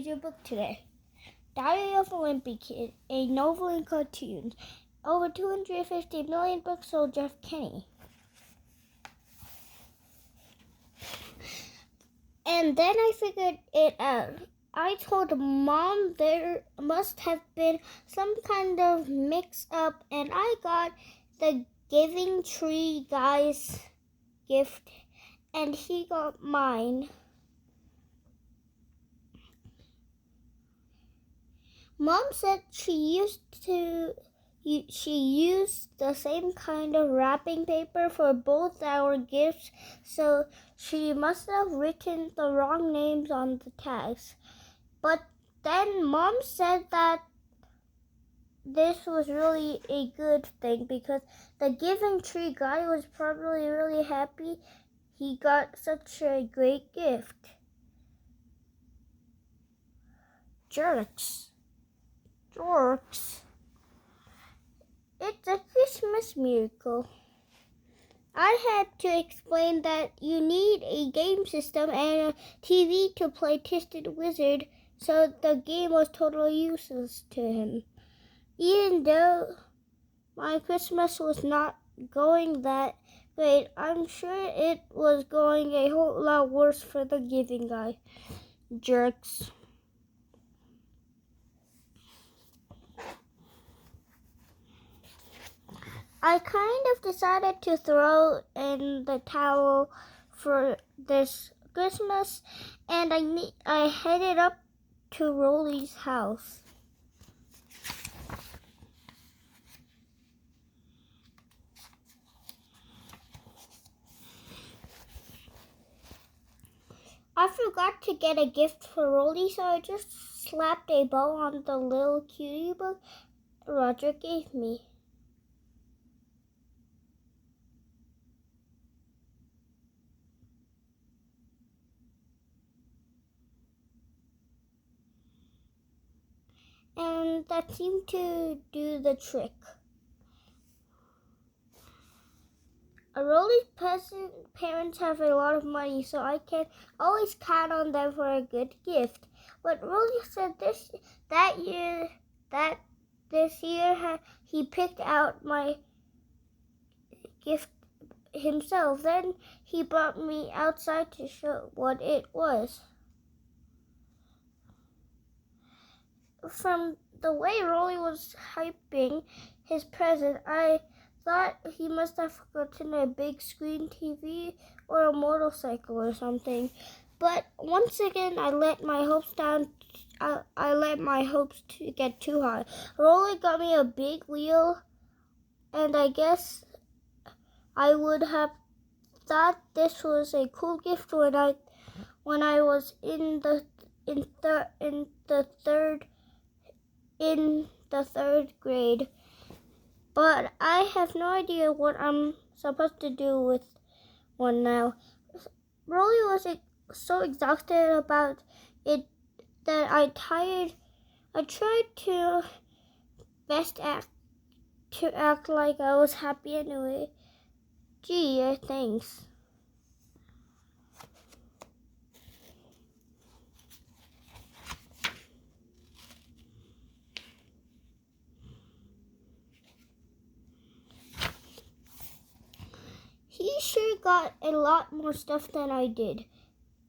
Here's your book today. Diary of a Wimpy Kid, a novel in cartoons. Over 250 million books sold. Jeff Kinney. And then I figured it out. I told Mom there must have been some kind of mix-up, and I got the Giving Tree guy's gift, and he got mine. Mom said she used the same kind of wrapping paper for both our gifts, so she must have written the wrong names on the tags. But then Mom said that this was really a good thing because the Giving Tree guy was probably really happy he got such a great gift. Jerks. It's a Christmas miracle. I had to explain that you need a game system and a TV to play Twisted Wizard, so the game was totally useless to him. Even though my Christmas was not going that great, I'm sure it was going a whole lot worse for the giving guy. Jerks. I kind of decided to throw in the towel for this Christmas, and I headed up to Rolly's house. I forgot to get a gift for Rolly, so I just slapped a bow on the little cutie book Roger gave me. And that seemed to do the trick. Rolly's parents have a lot of money, so I can always count on them for a good gift. But Rolly said this year he picked out my gift himself. Then he brought me outside to show what it was. From the way Rolly was hyping his present, I thought he must have forgotten a big screen TV or a motorcycle or something. But once again, I let my hopes to get too high. Rolly got me a big wheel, and I guess I would have thought this was a cool gift when I was in the third grade, but I have no idea what I'm supposed to do with one now. Rolly was so exhausted about it that I tried to act like I was happy anyway. Gee, thanks. He sure got a lot more stuff than I did.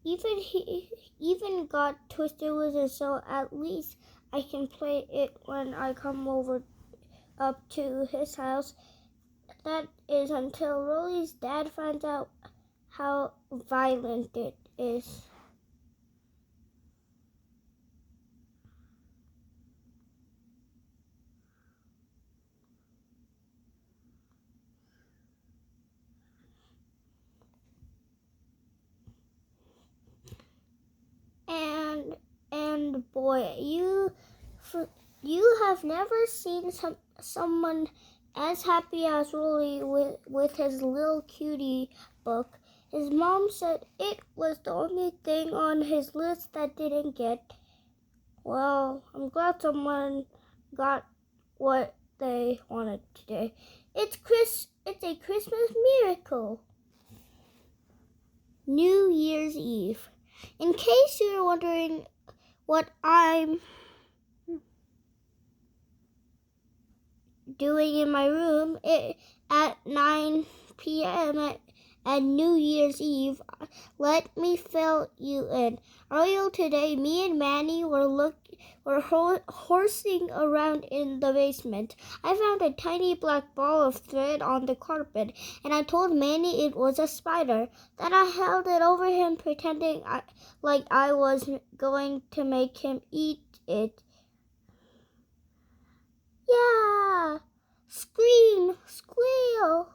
He even got Twisted Wizard, so at least I can play it when I come up to his house. That is until Rolly's dad finds out how violent it is. And boy, you have never seen someone as happy as Rolly with his little cutie book. His mom said it was the only thing on his list that didn't get. Well, I'm glad someone got what they wanted today. It's a Christmas miracle. New Year's Eve. In case you're wondering what I'm doing in my room at 9 p.m. at New Year's Eve. Let me fill you in. Earlier today, me and Manny were horsing around in the basement. I found a tiny black ball of thread on the carpet, and I told Manny it was a spider. Then I held it over him, pretending like I was going to make him eat it. Yeah! Scream! Squeal!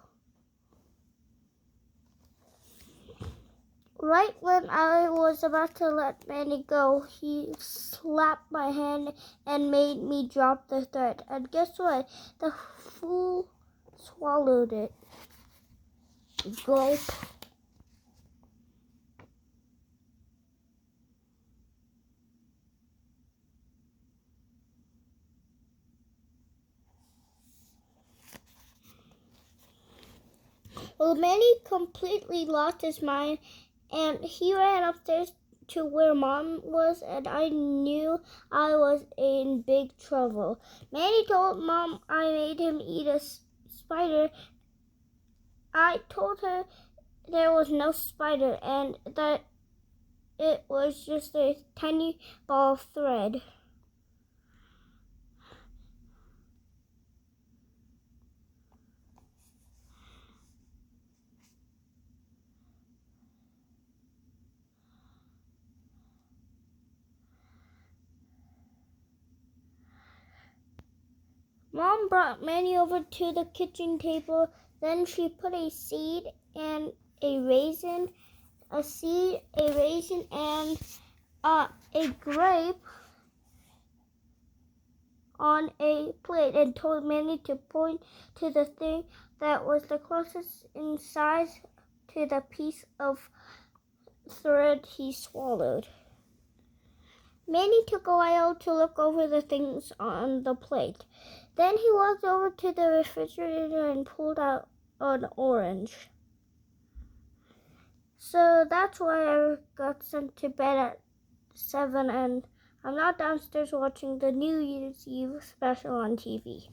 Right when I was about to let Manny go, he slapped my hand and made me drop the thread. And guess what? The fool swallowed it. Gulp. Well, Manny completely lost his mind, and he ran upstairs to where Mom was, and I knew I was in big trouble. Manny told Mom I made him eat a spider. I told her there was no spider and that it was just a tiny ball of thread. Mom brought Manny over to the kitchen table. Then she put a seed and a raisin, a seed, a raisin, and a grape on a plate and told Manny to point to the thing that was the closest in size to the piece of thread he swallowed. Manny took a while to look over the things on the plate. Then he walked over to the refrigerator and pulled out an orange. So that's why I got sent to bed at 7 and I'm not downstairs watching the New Year's Eve special on TV.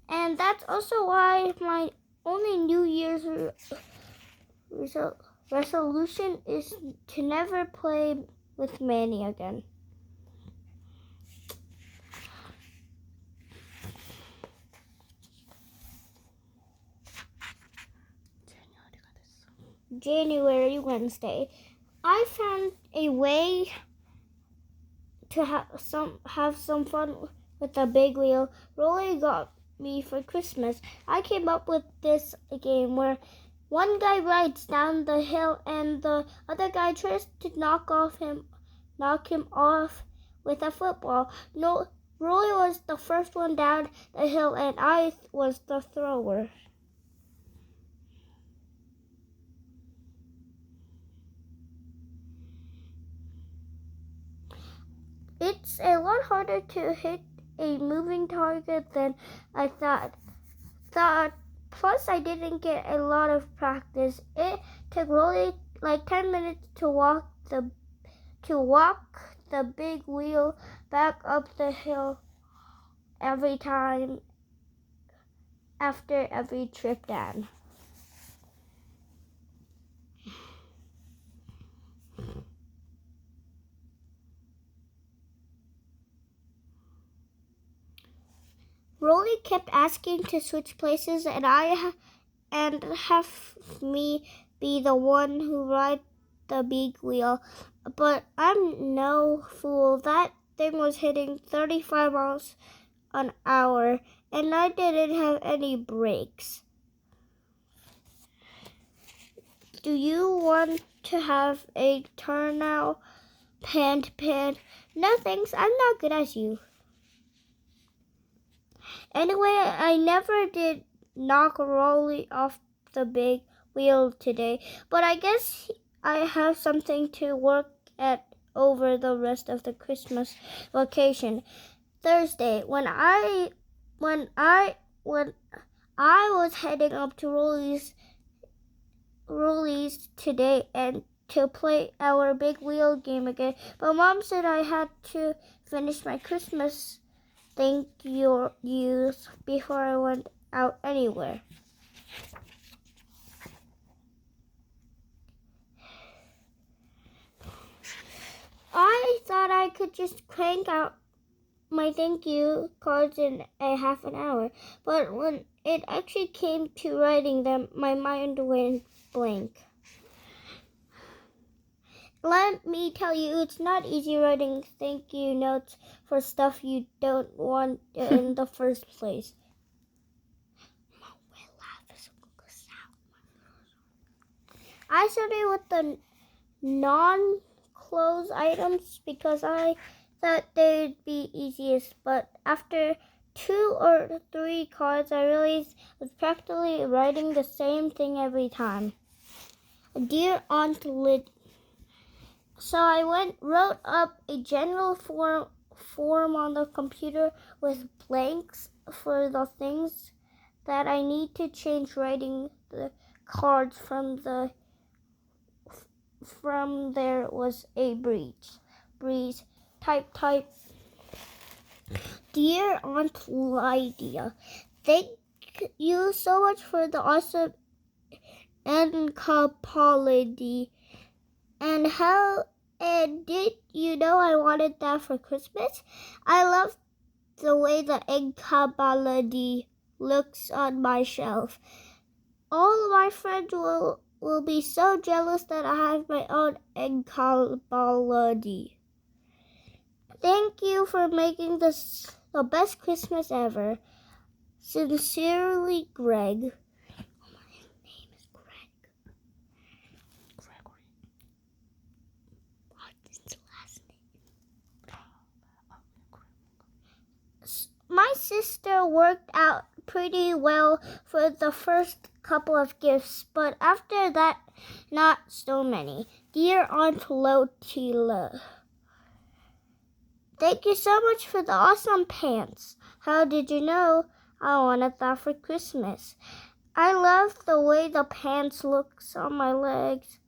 And that's also why my only New Year's resolution is to never play with Manny again. January Wednesday. I found a way to have some fun with the big wheel. Rolly got me for Christmas. I came up with this game where one guy rides down the hill and the other guy tries to knock him off with a football. No, Rolly was the first one down the hill and I was the thrower. It's a lot harder to hit a moving target than I thought. Plus, I didn't get a lot of practice. It took Rolly like 10 minutes to walk the big wheel back up the hill every time after every trip down. Rolly kept asking to switch places and have me be the one who ride the big wheel. But I'm no fool. That thing was hitting 35 miles an hour and I didn't have any brakes. Do you want to have a turn now? Pant. No thanks, I'm not good as you. Anyway, I never did knock Rolly off the big wheel today, but I guess I have something to work at over the rest of the Christmas vacation. Thursday, when I was heading up to Rolly's today, and to play our big wheel game again. But Mom said I had to finish my Christmas thank yous before I went out anywhere. I thought I could just crank out my thank you cards in a half an hour, but when it actually came to writing them, my mind went blank. Let me tell you, it's not easy writing thank you notes for stuff you don't want in the first place. I started with the non-clothes items because I thought they'd be easiest, but after 2 or 3 cards, I realized I was practically writing the same thing every time. Dear Aunt Lyd. So I wrote up a general form on the computer with blanks for the things that I need to change, writing the cards from there was a breeze. Type. Dear Aunt Lydia, thank you so much for the awesome encyclopedia. And did you know I wanted that for Christmas? I love the way the encyclopedia looks on my shelf. All of my friends will be so jealous that I have my own encyclopedia. Thank you for making this the best Christmas ever. Sincerely, Greg. My name is Greg. Gregory. What's his last name? My sister worked out pretty well for the first couple of gifts, but after that, not so many. Dear Aunt Lotila, thank you so much for the awesome pants. How did you know I wanted that for Christmas? I love the way the pants looks on my legs.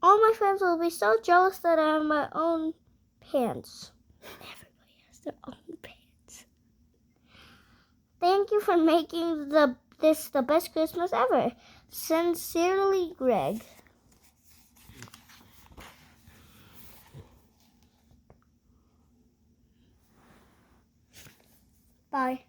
All my friends will be so jealous that I have my own pants. Everybody has their own pants. Thank you for making this the best Christmas ever. Sincerely, Greg. Bye.